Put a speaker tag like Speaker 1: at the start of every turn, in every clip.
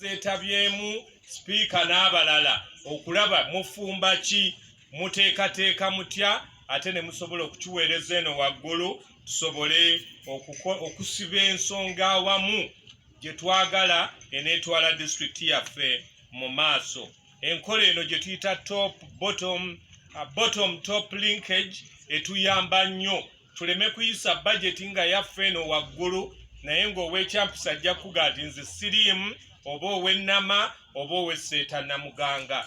Speaker 1: minisita etabyemu sipiika n'abalala okulaba mufumba ki muteekateeka mutya ate ne musobola okukiweereza eno waggulu tusobole okusiba ensonga awamu gye twagala eneetwala disitulikiti yaffe mu maaso. Enkola eno gye tuyita bottom top linkage etuyamba nnyo tuleme kuyisa bajeti nga yaffe eno waggulu naye ng'ow'ekyampisa ajja kuga nti nze siriimu oba ow'ennama oba ow'esseetannamuganga.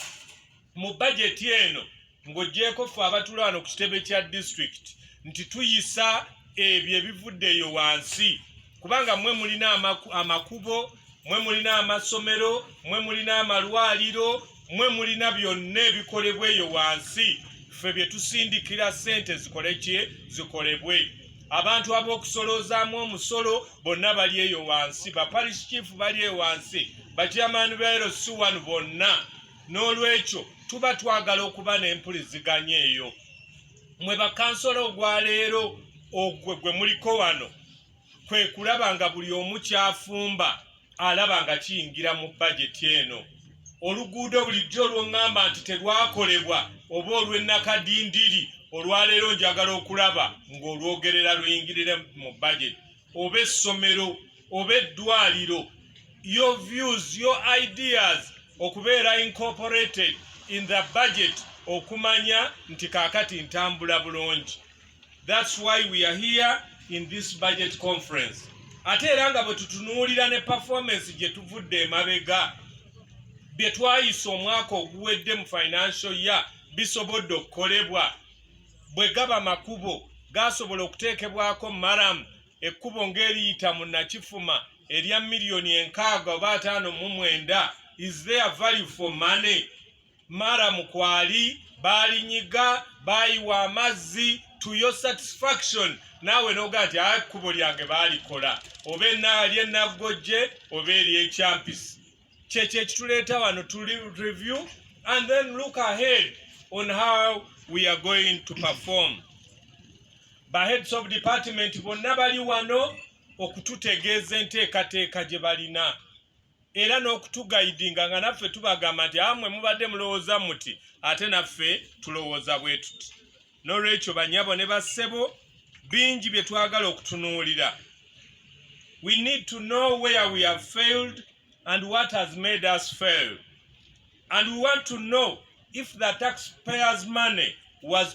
Speaker 1: Mu bajeti eno ng'oggyeko ffe abatula wano ku kitebe kya disitulikiti nti tuyisa ebyo ebivuddeyo wansi kubanga mmwe mulina amakubo, mmwe mulina amasomero, mmwe mulina amalwaliro, mmwe mulina byonna ebikolebwa eyo wansi. Ffe bye tusindikira ssente zikole ki zikolebwe. Abantu ab'okusoloozaamu omusolo bonna bali eyo wansi, baparish chief bali eyo wansi, bachairman ba LC1 bonna. N'olwekyo tuba twagala okuba n'empuliziganya eyo. Mmwe bakansolo ogwaleero gwe muliko wano kwe kulaba nga buli omu kyafumba alaba nga kiyingira mu bajeti eno. Oluguudo bulijjo olw'oŋŋamba nti terwakolebwa oba olw'ennakadindiri olwaleero njagala okulaba ng'olwogerera luyingirire mu bajeti oba essomero oba eddwaliro. Your views, your ideas okubeera incorporated in the budget okumanya nti kaakati ntambula bulungi. That's why we are here in this budget conference. Ate era nga bwe tutunuulira ne performance gye tuvudde emabega bye twayisa omwaka oguwedde mu financial year bisobodde okukolebwa. Bwe gaba makubo gasobola okuteekebwako maramu ekkubo ng'eriyita mu Nakifuma erya million 6 oba 5 is there value for money? Maramu kwali baalinyiga baayiwa amazzi to your satisfaction naawe noga nti ekkubo lyange baalikola oba ery'Ennagojje oba ery'Ekyampisi. Kyekyo ekituleeta wano to review and then look ahead on how we are going to perform. Ba heads of department bonna bali wano okututegeeza enteekateeka gye balina era n'okutugaidinga nga naffe tubagamba nti amwe mubadde mulowooza muti ate naffe tulowooza bwe tuti. N'olwekyo banyabo ne bassebo bingi bye twagala okutunuulira. We need to know where we have failed and what has made us fail. And we want to know if the taxpayers' money was